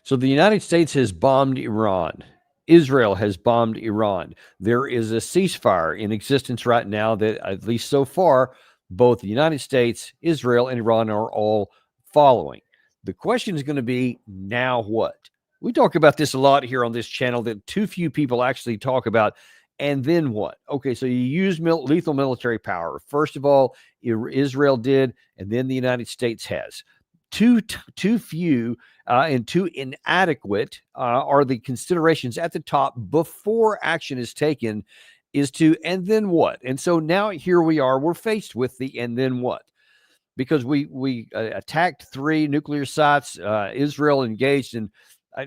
So the United States has bombed Iran. Israel has bombed Iran. There is a ceasefire in existence right now that, at least so far, both the United States, Israel, and Iran are all following. The question is going to be, now what? We talk about this a lot here on this channel that too few people actually talk about. And then what? Okay, so you use lethal military power. First of all, Israel did, and then the United States has. Too few and too inadequate are the considerations at the top before action is taken, and then what? And so now here we are, we're faced with the and then what? Because we attacked 3 nuclear sites. Israel engaged in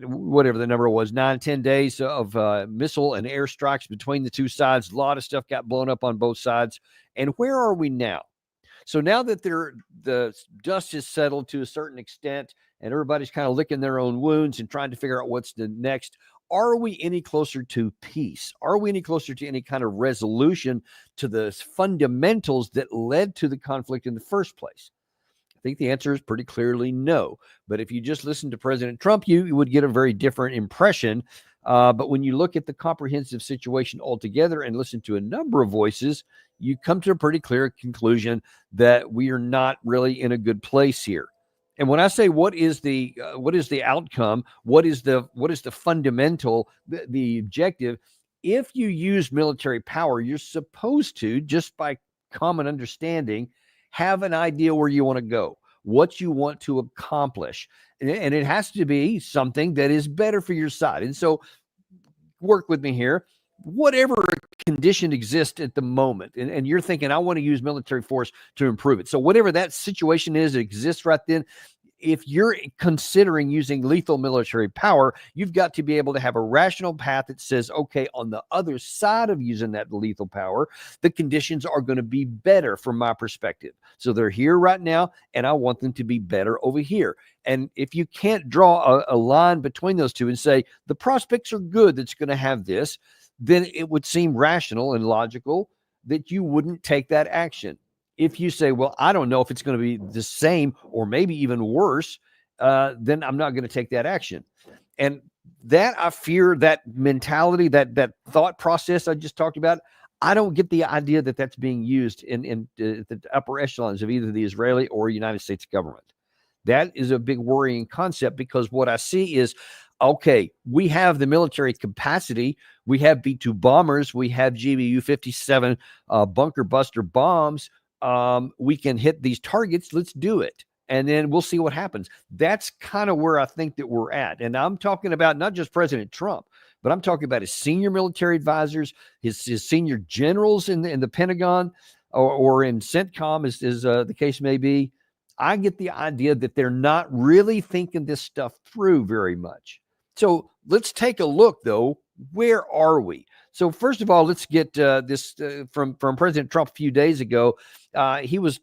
whatever the number was, 9-10 days of missile and airstrikes between the two sides. A lot of stuff got blown up on both sides. And where are we now? So now that the dust has settled to a certain extent and everybody's kind of licking their own wounds and trying to figure out what's the next, are we any closer to peace? Are we any closer to any kind of resolution to the fundamentals that led to the conflict in the first place? I think the answer is pretty clearly no. But if you just listen to President Trump, you would get a very different impression. But when you look at the comprehensive situation altogether and listen to a number of voices, you come to a pretty clear conclusion that we are not really in a good place here. And when I say what is the outcome, what is the fundamental, the objective, if you use military power, you're supposed to, just by common understanding, have an idea where you want to go, what you want to accomplish. And it has to be something that is better for your side. And so work with me here. Whatever condition exists at the moment, and you're thinking, I want to use military force to improve it. So whatever that situation is, it exists right then. If you're considering using lethal military power, you've got to be able to have a rational path that says, okay, on the other side of using that lethal power, the conditions are going to be better from my perspective. So they're here right now, and I want them to be better over here. And if you can't draw a line between those two and say, the prospects are good that's going to have this, then it would seem rational and logical that you wouldn't take that action. If you say, well, I don't know if it's going to be the same or maybe even worse, then I'm not going to take that action. And that, I fear, that mentality, that thought process I just talked about, I don't get the idea that that's being used in the upper echelons of either the Israeli or United States government. That is a big worrying concept, because what I see is, okay, we have the military capacity. We have B-2 bombers. We have GBU-57 bunker buster bombs. We can hit these targets. Let's do it. And then we'll see what happens. That's kind of where I think that we're at. And I'm talking about not just President Trump, but I'm talking about his senior military advisors, his senior generals in the Pentagon or in CENTCOM, as the case may be. I get the idea that they're not really thinking this stuff through very much. So let's take a look, though. Where are we? So first of all, let's get this from President Trump a few days ago. He was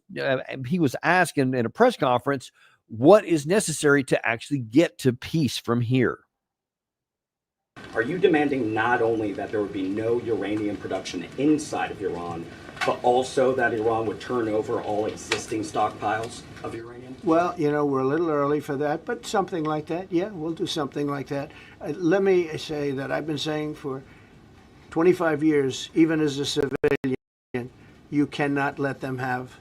asked in a press conference, what is necessary to actually get to peace from here? Are you demanding not only that there would be no uranium production inside of Iran, but also that Iran would turn over all existing stockpiles of uranium? Well, we're a little early for that, but something like that, yeah, we'll do something like that. Let me say that I've been saying for 25 years, even as a civilian, you cannot let them have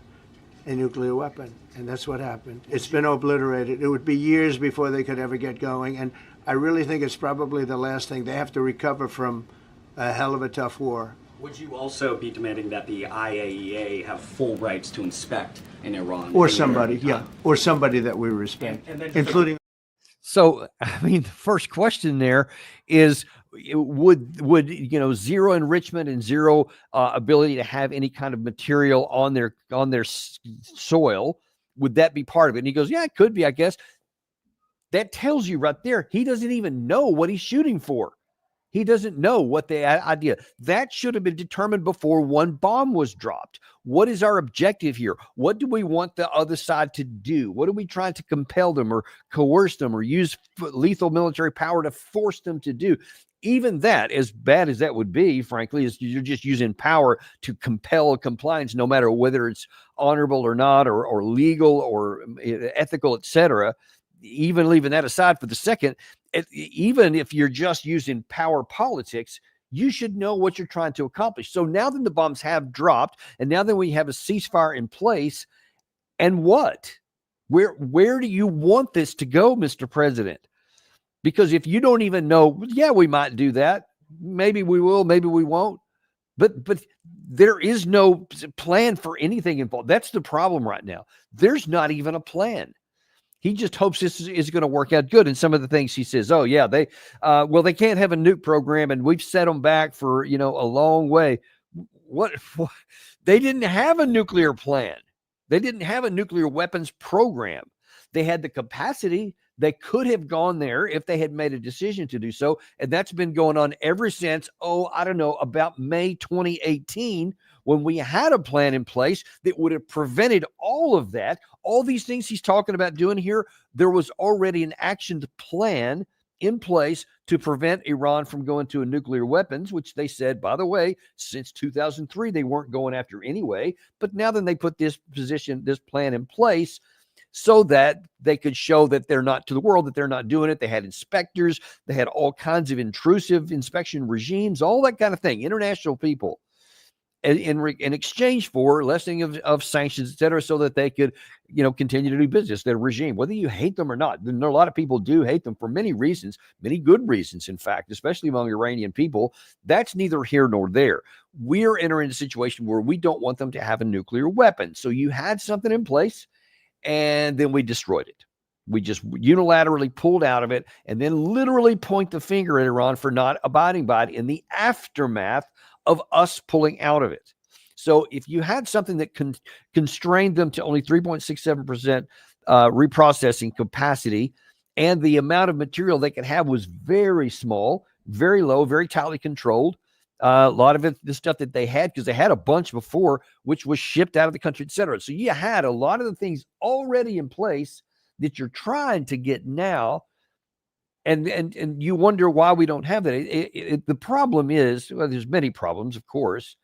a nuclear weapon. And that's what happened. It's been obliterated. It would be years before they could ever get going. And I really think it's probably the last thing. They have to recover from a hell of a tough war. Would you also be demanding that the IAEA have full rights to inspect in Iran? Or somebody, yeah, or somebody that we respect, including. So, I mean, the first question there is, would zero enrichment and zero ability to have any kind of material on their soil, would that be part of it? And he goes, yeah, it could be, I guess. That tells you right there, he doesn't even know what he's shooting for. He doesn't know what the idea. That should have been determined before one bomb was dropped. What is our objective here? What do we want the other side to do? What are we trying to compel them or coerce them or use lethal military power to force them to do? Even that, as bad as that would be, frankly, is you're just using power to compel compliance, no matter whether it's honorable or not, or legal or ethical, etc. Even leaving that aside for the second, even if you're just using power politics, you should know what you're trying to accomplish. So now that the bombs have dropped, and now that we have a ceasefire in place, and what? Where do you want this to go, Mr. President? Because if you don't even know, yeah, we might do that. Maybe we will, maybe we won't. But there is no plan for anything involved. That's the problem right now. There's not even a plan. He just hopes this is going to work out good. And some of the things he says, oh yeah, they can't have a nuke program, and we've set them back for, a long way. What? They didn't have a nuclear plan. They didn't have a nuclear weapons program. They had the capacity. They could have gone there if they had made a decision to do so. And that's been going on ever since, about May 2018, when we had a plan in place that would have prevented all of that. All these things he's talking about doing here, there was already an actioned plan in place to prevent Iran from going to a nuclear weapons, which they said, by the way, since 2003, they weren't going after anyway. But now then they put this plan in place so that they could show that they're not to the world, that they're not doing it. They had inspectors. They had all kinds of intrusive inspection regimes, all that kind of thing, international people, in exchange for lessening of sanctions, et cetera, so that they could, continue to do business, their regime, whether you hate them or not. A lot of people do hate them for many reasons, many good reasons, in fact, especially among Iranian people. That's neither here nor there. We're entering a situation where we don't want them to have a nuclear weapon. So you had something in place, and then we destroyed it. We just unilaterally pulled out of it, and then literally point the finger at Iran for not abiding by it in the aftermath of us pulling out of it. So if you had something that constrained them to only 3.67% reprocessing capacity, and the amount of material they could have was very small, very low, very tightly controlled, a lot of it, the stuff that they had, because they had a bunch before, which was shipped out of the country, et cetera. So you had a lot of the things already in place that you're trying to get now. And you wonder why we don't have that. The problem is, well, there's many problems, of course,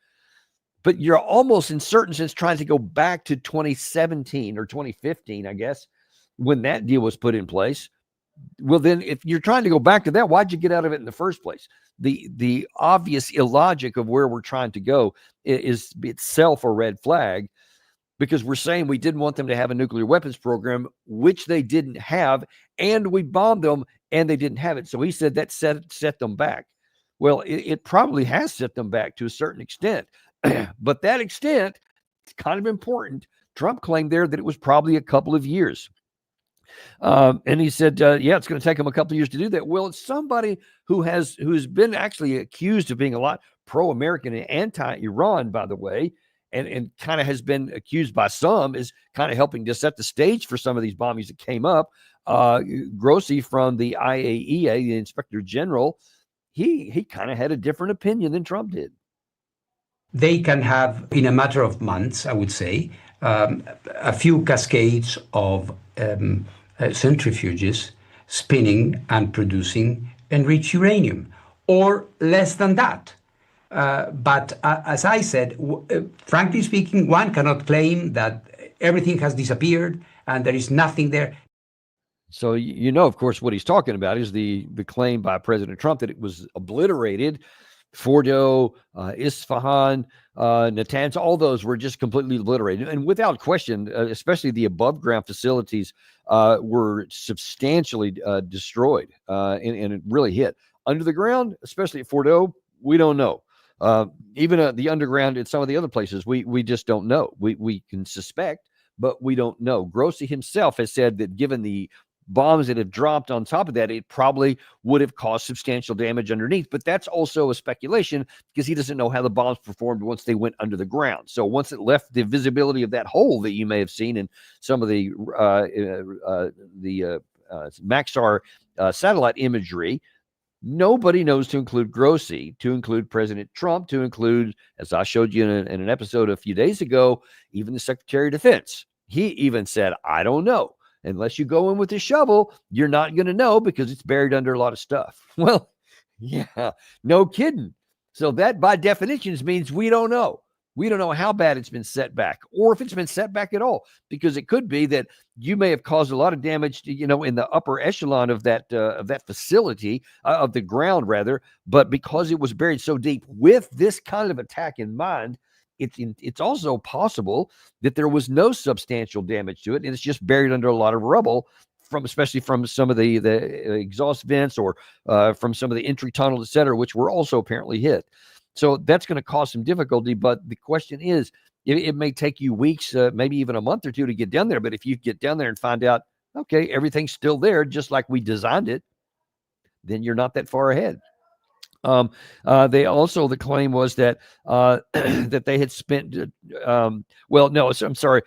but you're almost in certain sense trying to go back to 2017 or 2015, I guess, when that deal was put in place. Well, then if you're trying to go back to that, why'd you get out of it in the first place? The obvious illogic of where we're trying to go is itself a red flag, because we're saying we didn't want them to have a nuclear weapons program, which they didn't have, and we bombed them and they didn't have it. So he said that set them back. Well, it probably has set them back to a certain extent, but that extent, it's kind of important. Trump claimed there that it was probably a couple of years. And he said, it's going to take him a couple of years to do that. Well, it's somebody who's been actually accused of being a lot pro-American and anti-Iran, by the way, and kind of has been accused by some as kind of helping to set the stage for some of these bombings that came up. Grossi from the IAEA, the Inspector General, he kind of had a different opinion than Trump did. They can have, in a matter of months, I would say, a few cascades of centrifuges spinning and producing enriched uranium, or less than that. But as I said, frankly speaking, one cannot claim that everything has disappeared and there is nothing there. So, of course, what he's talking about is the claim by President Trump that it was obliterated. Fordo, Isfahan, Natanz, all those were just completely obliterated. And without question, especially the above ground facilities were substantially destroyed, and it really hit. Under the ground, especially at Fordo, we don't know. Even the underground in some of the other places, we just don't know. We can suspect, but we don't know. Grossi himself has said that given the bombs that have dropped on top of that, it probably would have caused substantial damage underneath. But that's also a speculation, because he doesn't know how the bombs performed once they went under the ground. So once it left the visibility of that hole that you may have seen in some of the Maxar satellite imagery, nobody knows, to include Grossi, to include President Trump, to include, as I showed you in an episode a few days ago, even the Secretary of Defense. He even said, I don't know. Unless you go in with a shovel, you're not going to know, because it's buried under a lot of stuff. Well, yeah, no kidding. So that by definition means we don't know. We don't know how bad it's been set back, or if it's been set back at all, because it could be that you may have caused a lot of damage to, in the upper echelon of that facility, of the ground rather, but because it was buried so deep with this kind of attack in mind, it's also possible that there was no substantial damage to it, and it's just buried under a lot of rubble, especially from some of the exhaust vents, or from some of the entry tunnels, et cetera, which were also apparently hit. So that's going to cause some difficulty. But the question is, it may take you weeks, maybe even a month or two to get down there. But if you get down there and find out, okay, everything's still there, just like we designed it, then you're not that far ahead. The claim was that that they had spent. I'm sorry.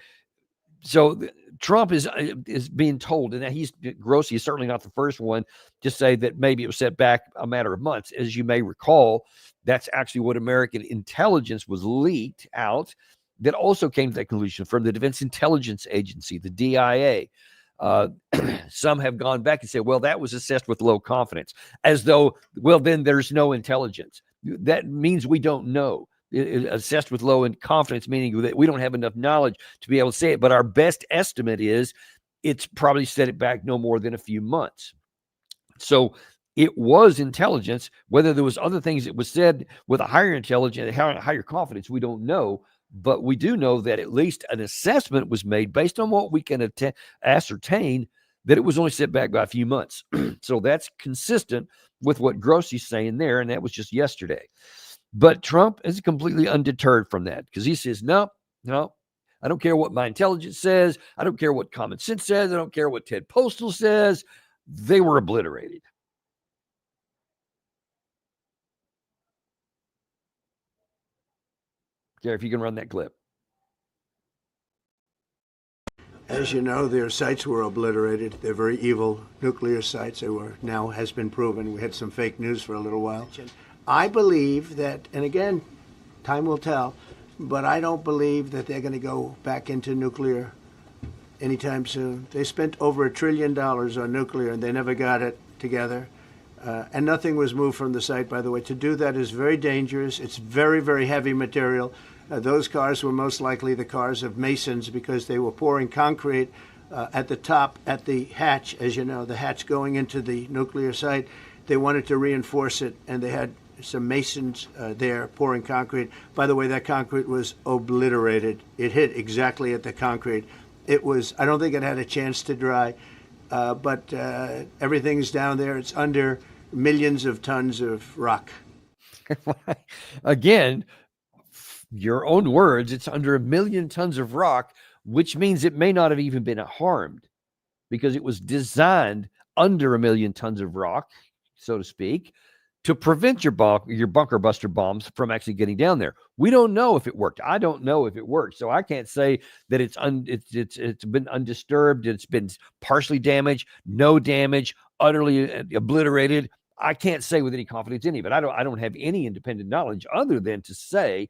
So Trump is being told, and Grossi is certainly not the first one to say that maybe it was set back a matter of months. As you may recall, that's actually what American intelligence was leaked out, that also came to that conclusion from the Defense Intelligence Agency, the DIA. Some have gone back and said, well, that was assessed with low confidence, as though, well, then there's no intelligence. That means we don't know. Assessed with low in confidence, meaning that we don't have enough knowledge to be able to say it. But our best estimate is it's probably set it back no more than a few months. So it was intelligence. Whether there was other things that was said with a higher intelligence, higher confidence, we don't know. But we do know that at least an assessment was made based on what we can ascertain, that it was only set back by a few months. So that's consistent with what Grossi's saying there, and that was just yesterday. But Trump is completely undeterred from that, because he says, no, I don't care what my intelligence says. I don't care what common sense says. I don't care what Ted Postal says. They were obliterated. Gary, if you can run that clip. As you know, their sites were obliterated. They're very evil nuclear sites. They were, now has been proven. We had some fake news for a little while. I believe that, and again, time will tell, but I don't believe that they're going to go back into nuclear anytime soon. They spent over $1 trillion on nuclear, and they never got it together. And nothing was moved from the site, by the way. To do that is very dangerous. It's very, very heavy material. Those cars were most likely the cars of Masons, because they were pouring concrete at the top, at the hatch, as you know, the hatch going into the nuclear site. They wanted to reinforce it, and they had some Masons there pouring concrete. By the way, that concrete was obliterated. It hit exactly at the concrete. It was, I don't think it had a chance to dry, but everything's down there. It's under millions of tons of rock. Again, your own words, it's under 1 million tons of rock, which means it may not have even been harmed, because it was designed under 1 million tons of rock, so to speak, to prevent your bunker buster bombs from actually getting down there. We don't know if it worked. I don't know if it worked. So I can't say that it's been undisturbed. It's been partially damaged, no damage, utterly obliterated. I can't say with any confidence any of it. I don't have any independent knowledge other than to say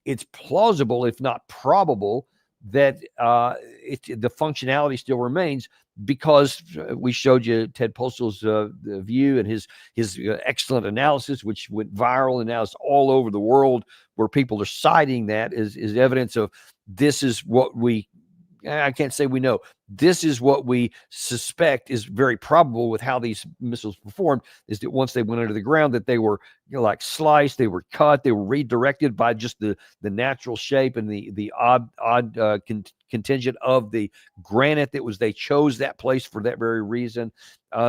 it's plausible, if not probable, that the functionality still remains, because we showed you Ted Postal's view and his excellent analysis, which went viral, and now it's all over the world, where people are citing that as evidence of, this is what I can't say we know. This is what we suspect is very probable with how these missiles performed, is that once they went under the ground, that they were like sliced, they were cut, they were redirected by just the natural shape and the odd contingent of the granite they chose that place for that very reason.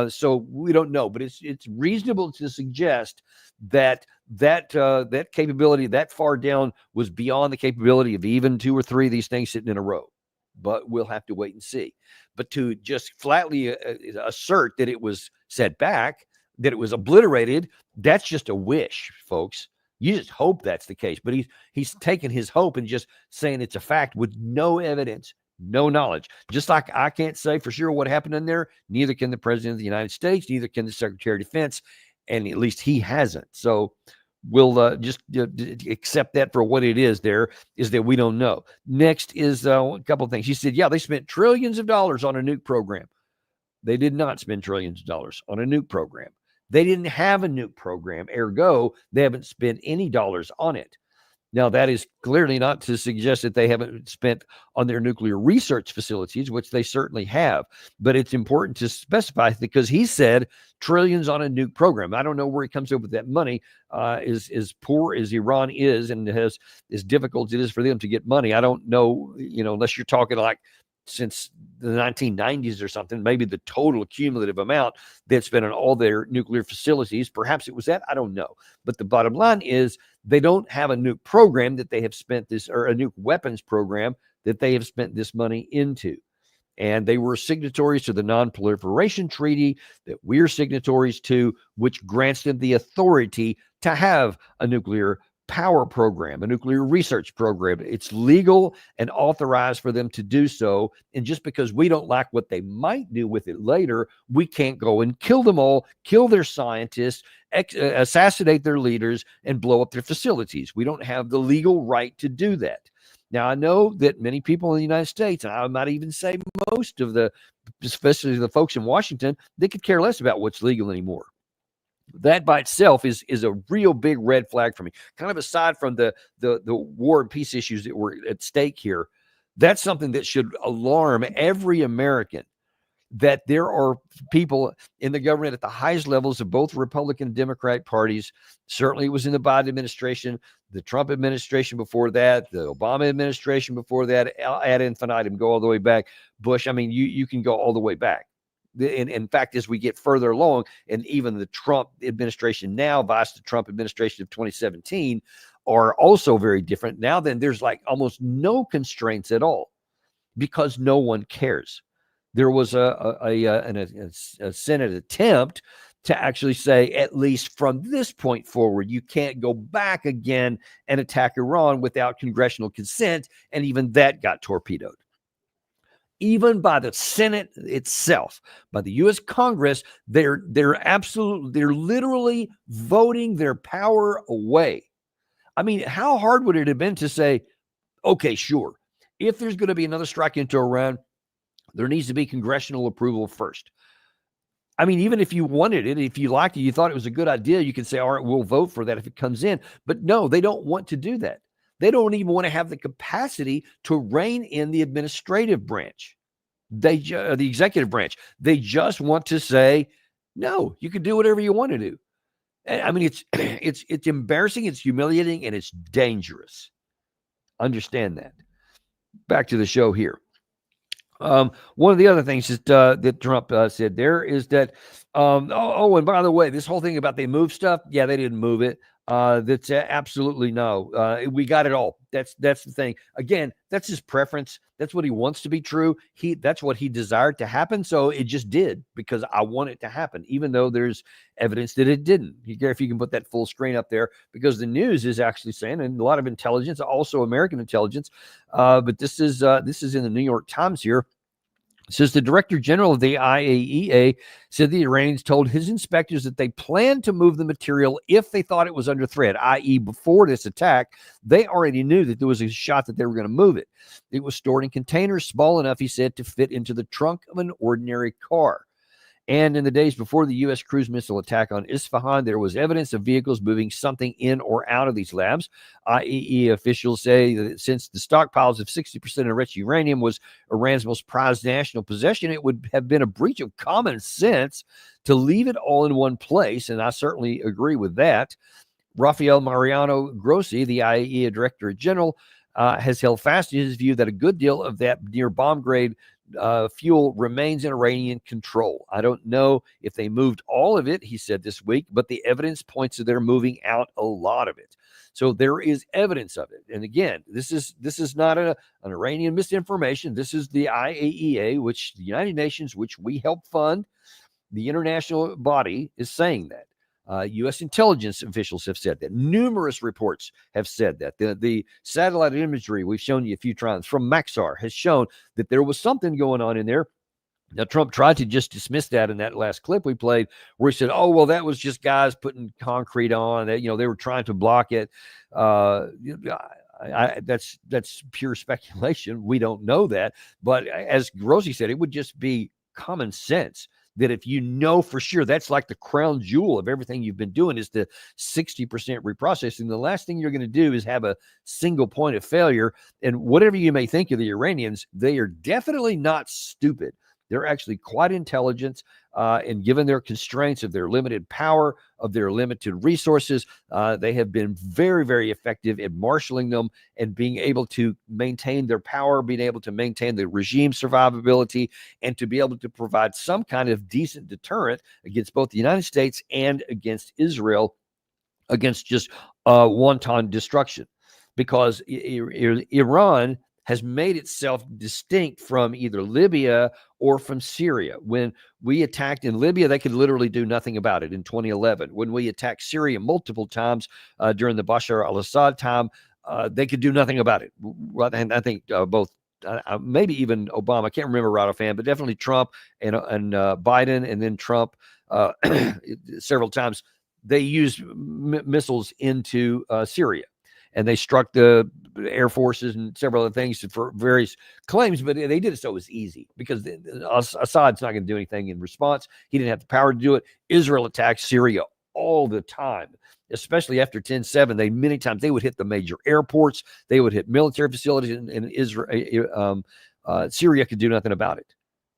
So we don't know, but it's reasonable to suggest that capability that far down was beyond the capability of even 2 or 3 of these things sitting in a row. But we'll have to wait and see. But to just flatly assert that it was set back, that it was obliterated, that's just a wish, folks. You just hope that's the case. But he's taken his hope and just saying it's a fact with no evidence, no knowledge. Just like I can't say for sure what happened in there, neither can the President of the United States, neither can the Secretary of Defense, and at least he hasn't. So we'll just accept that for what it is. There is that we don't know. Next is a couple of things. He said, yeah, they spent trillions of dollars on a nuke program. They did not spend trillions of dollars on a nuke program. They didn't have a nuke program. Ergo, they haven't spent any dollars on it. Now, that is clearly not to suggest that they haven't spent on their nuclear research facilities, which they certainly have. But it's important to specify, because he said trillions on a nuke program. I don't know where he comes up with that money. As poor as Iran is, and has as difficult as it is for them to get money, I don't know, unless you're talking like since the 1990s or something, maybe the total cumulative amount they've spent on all their nuclear facilities. Perhaps it was that. I don't know. But the bottom line is they don't have a nuke program that they have spent this, or a nuke weapons program that they have spent this money into. And they were signatories to the Non-Proliferation Treaty that we're signatories to, which grants them the authority to have a nuclear power program, a nuclear research program. It's legal and authorized for them to do so. And just because we don't like what they might do with it later, we can't go and kill them all, kill their scientists, assassinate their leaders, and blow up their facilities. We don't have the legal right to do that. Now, I know that many people in the United States, and I might even say most of especially the folks in Washington, they could care less about what's legal anymore. That by itself is a real big red flag for me. Kind of aside from the war and peace issues that were at stake here, that's something that should alarm every American, that there are people in the government at the highest levels of both Republican and Democratic parties. Certainly it was in the Biden administration, the Trump administration before that, the Obama administration before that, ad infinitum, go all the way back. Bush, I mean, you can go all the way back. In fact, as we get further along, and even the Trump administration now, vice the Trump administration of 2017, are also very different. Now then, there's like almost no constraints at all, because no one cares. There was a Senate attempt to actually say, at least from this point forward, you can't go back again and attack Iran without congressional consent, and even that got torpedoed. Even by the Senate itself, by the U.S. Congress, they're literally voting their power away. I mean, how hard would it have been to say, okay, sure, if there's going to be another strike into Iran, there needs to be congressional approval first. I mean, even if you wanted it, if you liked it, you thought it was a good idea, you could say, all right, we'll vote for that if it comes in. But no, they don't want to do that. They don't even want to have the capacity to rein in the administrative branch, the executive branch. They just want to say, no, you can do whatever you want to do. I mean, it's embarrassing, it's humiliating, and it's dangerous. Understand that. Back to the show here. One of the other things that Trump said there is that, and by the way, this whole thing about they moved stuff, yeah, they didn't move it. That's absolutely no. We got it all. That's the thing. Again, that's his preference. That's what he wants to be true. That's what he desired to happen. So it just did, because I want it to happen, even though there's evidence that it didn't. You care if you can put that full screen up there, because the news is actually saying, and a lot of intelligence, also American intelligence, but this is in the New York Times here. It says the Director General of the IAEA said the Iranians told his inspectors that they planned to move the material if they thought it was under threat, i.e. before this attack, they already knew that there was a shot that they were going to move it. It was stored in containers small enough, he said, to fit into the trunk of an ordinary car. And in the days before the U.S. cruise missile attack on Isfahan, there was evidence of vehicles moving something in or out of these labs. IAEA officials say that since the stockpiles of 60% enriched uranium was Iran's most prized national possession, it would have been a breach of common sense to leave it all in one place. And I certainly agree with that. Rafael Mariano Grossi, the IAEA Director General, has held fast to his view that a good deal of that near bomb grade fuel remains in Iranian control. I don't know if they moved all of it, he said this week, but the evidence points to their moving out a lot of it. So there is evidence of it. And again, this is not an Iranian misinformation. This is the IAEA, which the United Nations, which we help fund, the international body, is saying that. U.S. intelligence officials have said that. Numerous reports have said that. The satellite imagery we've shown you a few times from Maxar has shown that there was something going on in there. Now, Trump tried to just dismiss that in that last clip we played, where he said, oh, well, that was just guys putting concrete on. They were trying to block it. That's pure speculation. We don't know that. But as Grossi said, it would just be common sense that if you know for sure, that's like the crown jewel of everything you've been doing is the 60% reprocessing. The last thing you're going to do is have a single point of failure. And whatever you may think of the Iranians, they are definitely not stupid. They're actually quite intelligent, and given their constraints of their limited power, of their limited resources, they have been very, very effective at marshaling them and being able to maintain their power, being able to maintain the regime survivability, and to be able to provide some kind of decent deterrent against both the United States and against Israel, against just wanton destruction. Because Iran has made itself distinct from either Libya or from Syria. When we attacked in Libya, they could literally do nothing about it in 2011. When we attacked Syria multiple times during the Bashar al-Assad time, they could do nothing about it. And I think both, maybe even Obama, I can't remember right offhand, but definitely Trump and Biden, and then Trump several times, they used missiles into Syria. And they struck the Air Forces and several other things for various claims, but they did it so it was easy because Assad's not going to do anything in response. He didn't have the power to do it. Israel attacked Syria all the time, especially after 10/7. Many times they would hit the major airports. They would hit military facilities, and Israel, Syria could do nothing about it.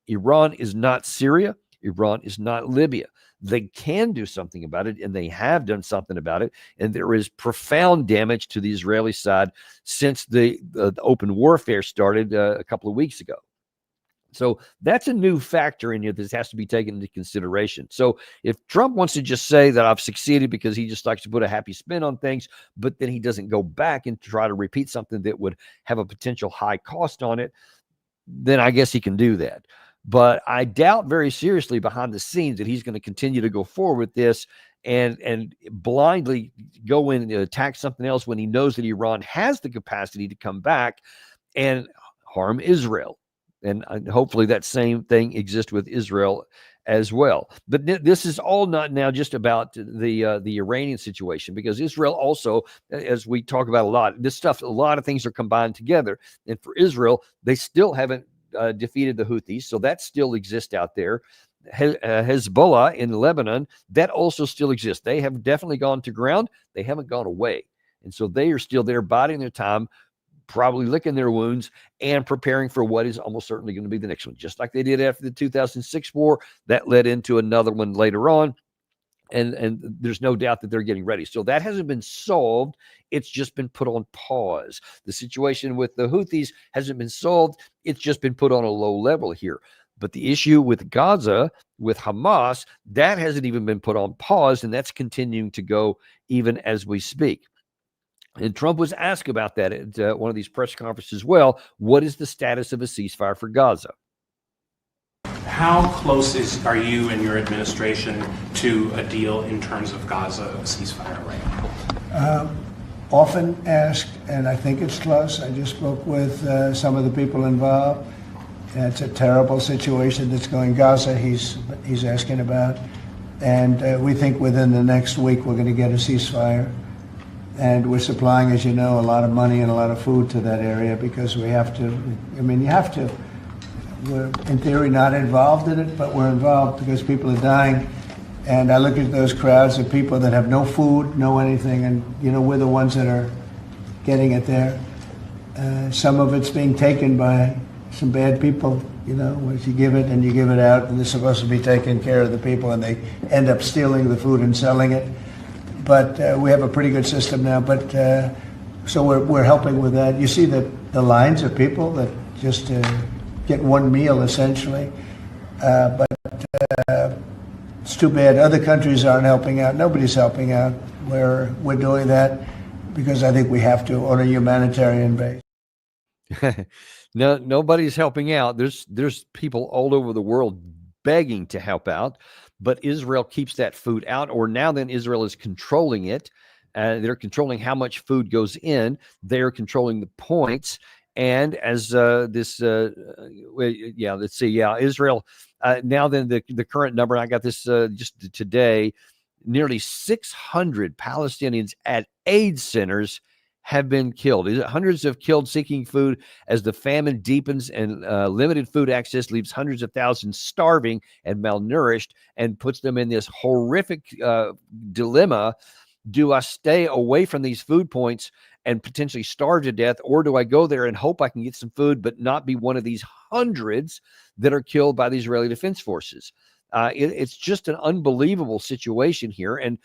Iran is not Syria. Iran is not Libya. They can do something about it, and they have done something about it. And there is profound damage to the Israeli side since the open warfare started a couple of weeks ago. So that's a new factor in here that has to be taken into consideration. So if Trump wants to just say that I've succeeded because he just likes to put a happy spin on things, but then he doesn't go back and try to repeat something that would have a potential high cost on it, then I guess he can do that. But I doubt very seriously behind the scenes that he's going to continue to go forward with this and blindly go in and attack something else when he knows that Iran has the capacity to come back and harm Israel. And hopefully that same thing exists with Israel as well. But this is all not now just about the Iranian situation, because Israel also, as we talk about a lot, this stuff, a lot of things are combined together. And for Israel, they still haven't defeated the Houthis, so that still exists out there. Hezbollah in Lebanon, that also still exists. They have definitely gone to ground. They haven't gone away. And so they are still there biding their time, probably licking their wounds and preparing for what is almost certainly going to be the next one. Just like they did after the 2006 war, that led into another one later on. And there's no doubt that they're getting ready. So that hasn't been solved. It's just been put on pause. The situation with the Houthis hasn't been solved. It's just been put on a low level here. But the issue with Gaza, with Hamas, that hasn't even been put on pause, and that's continuing to go even as we speak. And Trump was asked about that at one of these press conferences as well. What is the status of a ceasefire for Gaza? How close are you and your administration to a deal in terms of Gaza ceasefire right now? Often asked, and I think it's close. I just spoke with some of the people involved. It's a terrible situation that's going Gaza. He's asking about, and we think within the next week we're going to get a ceasefire. And we're supplying, as you know, a lot of money and a lot of food to that area because we have to. I mean, you have to. We're, in theory, not involved in it, but we're involved because people are dying. And I look at those crowds of people that have no food, no anything, and, you know, we're the ones that are getting it there. Some of it's being taken by some bad people, you know, once you give it and you give it out, and they're supposed to be taking care of the people, and they end up stealing the food and selling it. But we have a pretty good system now. But so we're helping with that. You see the lines of people that just get one meal essentially. But it's too bad other countries aren't helping out. Nobody's helping out. We're doing that because I think we have to on a humanitarian base. No, nobody's helping out. There's people all over the world begging to help out, but Israel keeps that food out, or now then Israel is controlling it. They're controlling how much food goes in. They're controlling the points. And as let's see, Israel, now then the current number, I got this just today, nearly 600 Palestinians at aid centers have been killed. Hundreds have killed seeking food as the famine deepens and limited food access leaves hundreds of thousands starving and malnourished and puts them in this horrific dilemma. Do I stay away from these food points and potentially starve to death, or do I go there and hope I can get some food but not be one of these hundreds that are killed by the Israeli Defense Forces? It's just an unbelievable situation here. And,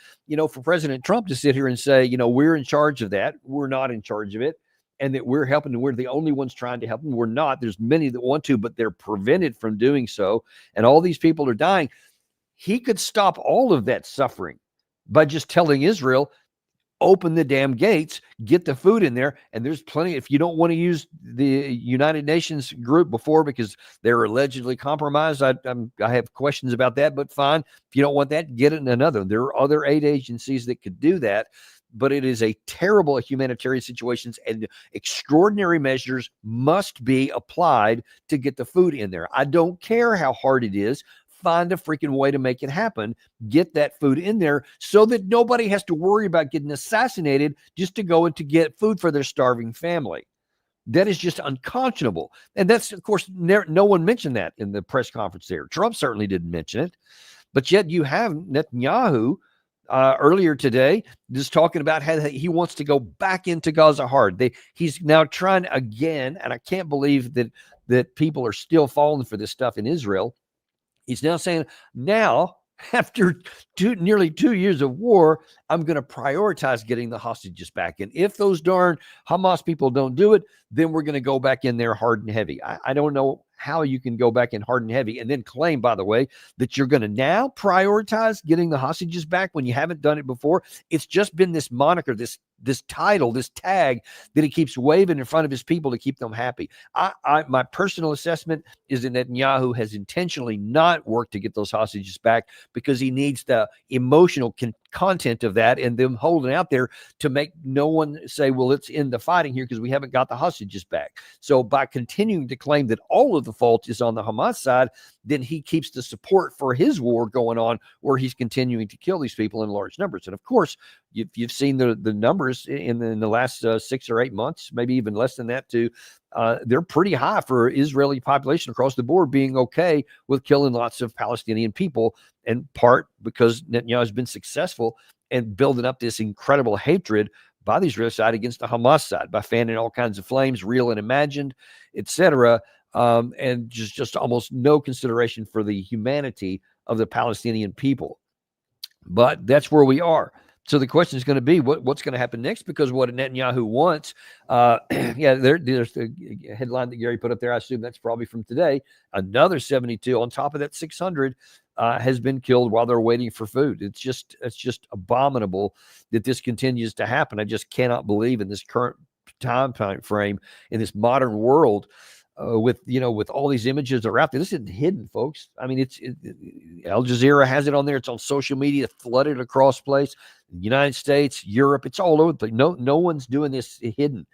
for President Trump to sit here and say, we're in charge of that, we're not in charge of it, and that we're helping, and we're the only ones trying to help them. We're not. There's many that want to, but they're prevented from doing so. And all these people are dying. He could stop all of that suffering by just telling Israel, open the damn gates, get the food in there. And there's plenty. If you don't want to use the United Nations group before because they're allegedly compromised, I have questions about that, but fine. If you don't want that, get it in another. There are other aid agencies that could do that, but it is a terrible humanitarian situation, and extraordinary measures must be applied to get the food in there. I don't care how hard it is. Find a freaking way to make it happen. Get that food in there so that nobody has to worry about getting assassinated just to go and to get food for their starving family. That is just unconscionable. And that's, of course, no one mentioned that in the press conference there. Trump certainly didn't mention it. But yet you have Netanyahu earlier today just talking about how he wants to go back into Gaza hard. He's now trying again, and I can't believe that people are still falling for this stuff in Israel. He's now saying, now, after nearly 2 years of war, I'm going to prioritize getting the hostages back. And if those darn Hamas people don't do it, then we're going to go back in there hard and heavy. I don't know how you can go back in hard and heavy and then claim, by the way, that you're going to now prioritize getting the hostages back when you haven't done it before. It's just been this moniker, this title, this tag that he keeps waving in front of his people to keep them happy. My personal assessment is that Netanyahu has intentionally not worked to get those hostages back because he needs the emotional content of that and them holding out there to make no one say, well, let's end the fighting here because we haven't got the hostages back. So by continuing to claim that all of the fault is on the Hamas side, then he keeps the support for his war going on where he's continuing to kill these people in large numbers. And of course, you've seen the numbers in the last 6 or 8 months, maybe even less than that too. They're pretty high for Israeli population across the board being okay with killing lots of Palestinian people, in part because Netanyahu has been successful in building up this incredible hatred by the Israeli side against the Hamas side by fanning all kinds of flames, real and imagined, etc., and just almost no consideration for the humanity of the Palestinian people. But that's where we are. So the question is going to be what's going to happen next, because what Netanyahu wants, there's the headline that Gary put up there. I assume that's probably from today. Another 72 on top of that 600 has been killed while they're waiting for food. It's just abominable that this continues to happen. I just cannot believe in this current time frame in this modern world. With all these images that are out there, this isn't hidden, folks. I mean, Al Jazeera has it on there. It's on social media, flooded across place. United States, Europe, it's all over the place. No one's doing this hidden.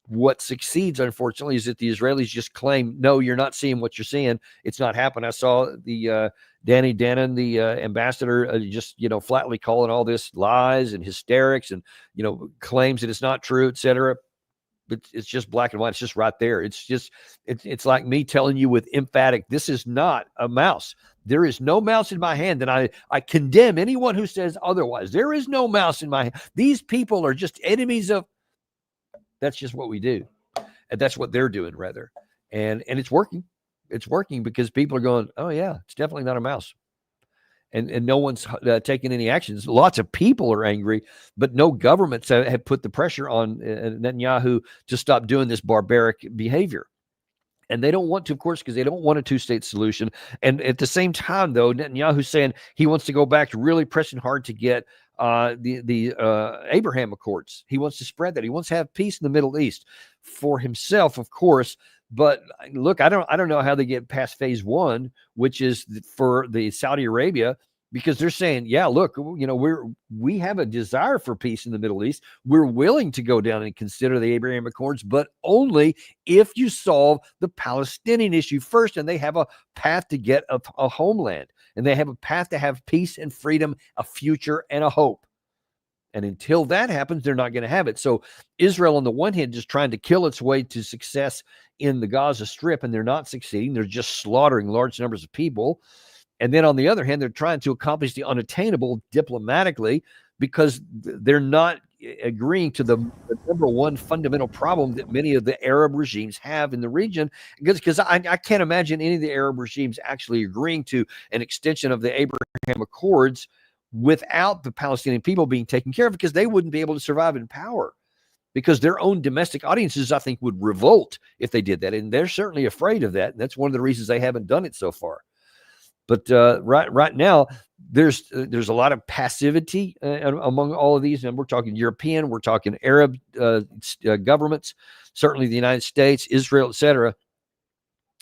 What succeeds, unfortunately, is that the Israelis just claim, no, you're not seeing what you're seeing. It's not happening. I saw the Danny Danon, the ambassador, just flatly calling all this lies and hysterics, and claims that it's not true, etc. But it's just black and white. It's just right there. It's like me telling you with emphatic, this is not a mouse. There is no mouse in my hand. And I condemn anyone who says otherwise. There is no mouse in my hand. These people are just enemies of, that's just what we do. And that's what they're doing rather. And it's working. It's working because people are going, oh yeah, it's definitely not a mouse. And no one's taking any actions. Lots of people are angry, but no governments have put the pressure on Netanyahu to stop doing this barbaric behavior. And they don't want to, of course, because they don't want a two-state solution. And at the same time, though, Netanyahu's saying he wants to go back to really pressing hard to get the Abraham Accords. He wants to spread that. He wants to have peace in the Middle East for himself, of course. But look, I don't know how they get past phase one, which is for the Saudi Arabia, because they're saying, yeah, look, we have a desire for peace in the Middle East. We're willing to go down and consider the Abraham Accords, but only if you solve the Palestinian issue first. And they have a path to get a homeland, and they have a path to have peace and freedom, a future and a hope. And until that happens, they're not going to have it. So Israel, on the one hand, just trying to kill its way to success in the Gaza Strip, and they're not succeeding. They're just slaughtering large numbers of people. And then on the other hand, they're trying to accomplish the unattainable diplomatically because they're not agreeing to the number one fundamental problem that many of the Arab regimes have in the region. Because I can't imagine any of the Arab regimes actually agreeing to an extension of the Abraham Accords without the Palestinian people being taken care of, because they wouldn't be able to survive in power, because their own domestic audiences, I think, would revolt if they did that. And they're certainly afraid of that. And that's one of the reasons they haven't done it so far. But right now, there's a lot of passivity among all of these. And we're talking European, we're talking Arab governments, certainly the United States, Israel, etc.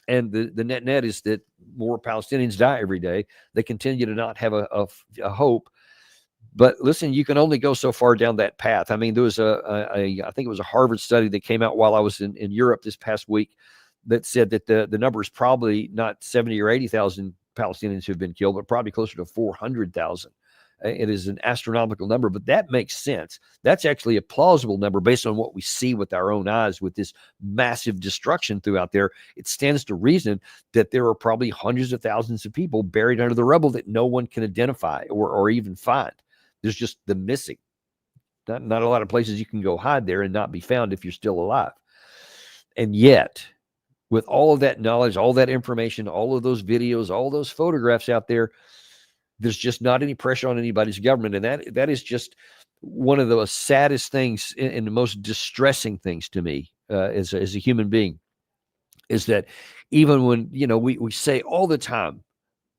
And the net is that more Palestinians die every day. They continue to not have a hope. But listen, you can only go so far down that path. I mean, there was I think it was a Harvard study that came out while I was in Europe this past week that said that the number is probably not 70 or 80,000 Palestinians who've been killed, but probably closer to 400,000. It is an astronomical number, but that makes sense. That's actually a plausible number based on what we see with our own eyes with this massive destruction throughout there. It stands to reason that there are probably hundreds of thousands of people buried under the rubble that no one can identify or even find. There's just the missing. Not a lot of places you can go hide there and not be found if you're still alive. And yet, with all of that knowledge, all that information, all of those videos, all those photographs out there, there's just not any pressure on anybody's government. And that is just one of the saddest things and the most distressing things to me as a human being, is that even when, we say all the time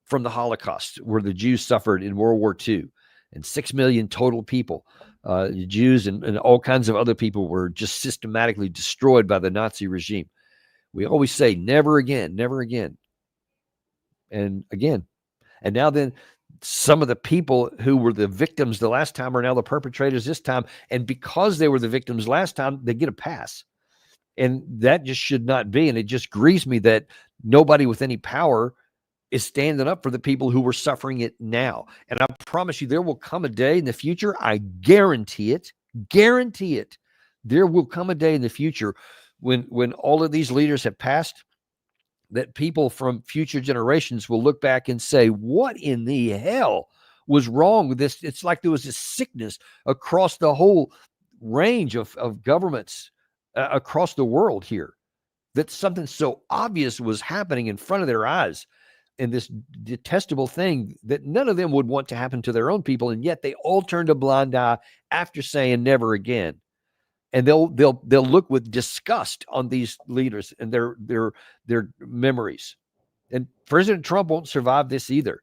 from the Holocaust, where the Jews suffered in World War II, and 6 million total people, the Jews and all kinds of other people were just systematically destroyed by the Nazi regime. We always say, never again, never again. And again. And now then, some of the people who were the victims the last time are now the perpetrators this time. And because they were the victims last time, they get a pass. And that just should not be. And it just grieves me that nobody with any power is standing up for the people who were suffering it now. And I promise you, there will come a day in the future, I guarantee it, there will come a day in the future when all of these leaders have passed, that people from future generations will look back and say, what in the hell was wrong with this? It's like there was this sickness across the whole range of governments across the world here, that something so obvious was happening in front of their eyes, and this detestable thing that none of them would want to happen to their own people. And yet they all turned a blind eye after saying never again. And they'll look with disgust on these leaders and their memories. And President Trump won't survive this either.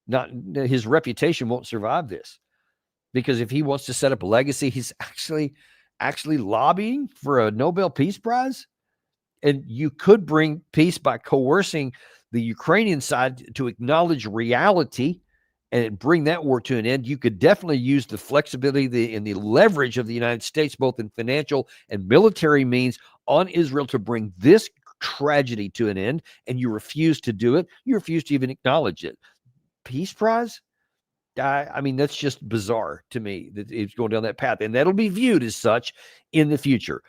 Not his reputation won't survive this, because if he wants to set up a legacy, he's actually lobbying for a Nobel Peace Prize. And you could bring peace by coercing the Ukrainian side to acknowledge reality and bring that war to an end. You could definitely use the flexibility and the leverage of the United States, both in financial and military means, on Israel to bring this tragedy to an end. And you refuse to do it. You refuse to even acknowledge it. Peace Prize? I mean, that's just bizarre to me that it's going down that path. And that'll be viewed as such in the future.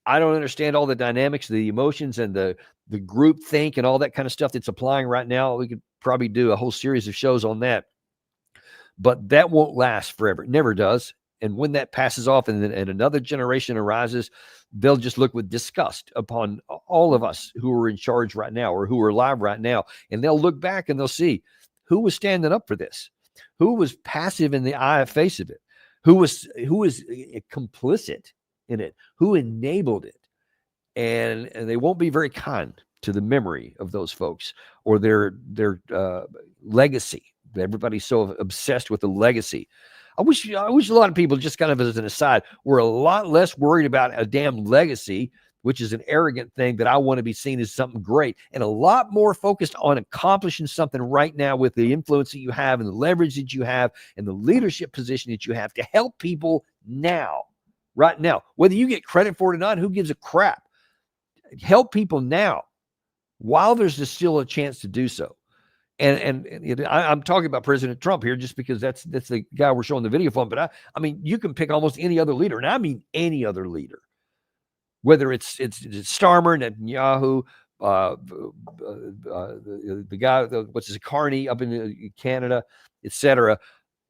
I don't understand all the dynamics, the emotions, and the group think and all that kind of stuff that's applying right now. We could probably do a whole series of shows on that. But that won't last forever. It never does. And when that passes off and another generation arises, they'll just look with disgust upon all of us who are in charge right now or who are alive right now. And they'll look back and they'll see who was standing up for this, who was passive in the face of it, who was complicit in it, who enabled it. And they won't be very kind to the memory of those folks or their legacy. Everybody's so obsessed with the legacy. I wish a lot of people, just kind of as an aside, were a lot less worried about a damn legacy, which is an arrogant thing that I want to be seen as something great, and a lot more focused on accomplishing something right now with the influence that you have and the leverage that you have and the leadership position that you have to help people now, right now. Whether you get credit for it or not, who gives a crap? Help people now while there's still a chance to do so. I'm talking about President Trump here just because that's the guy we're showing the video from. But I mean, you can pick almost any other leader, and I mean any other leader, whether it's Starmer, Netanyahu, the guy, what's his Carney up in Canada, etc.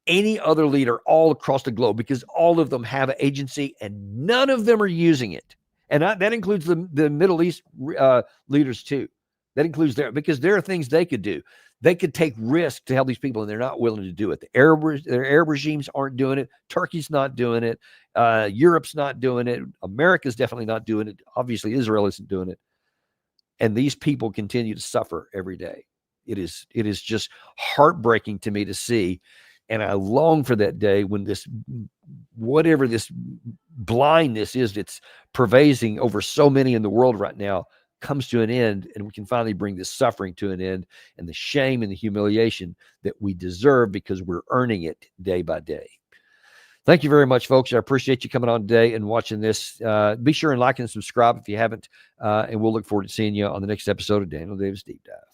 Any other leader all across the globe, because all of them have an agency and none of them are using it. And that includes the Middle East leaders too. That includes because there are things they could do. They could take risk to help these people, and they're not willing to do it. Their Arab regimes aren't doing it. Turkey's not doing it. Europe's not doing it. America's definitely not doing it. Obviously, Israel isn't doing it. And these people continue to suffer every day. It is just heartbreaking to me to see. And I long for that day when whatever this blindness is that's pervading over so many in the world right now comes to an end, and we can finally bring this suffering to an end, and the shame and the humiliation that we deserve because we're earning it day by day. Thank you very much, folks. I appreciate you coming on today and watching this. Be sure and like and subscribe if you haven't, and we'll look forward to seeing you on the next episode of Daniel Davis Deep Dive.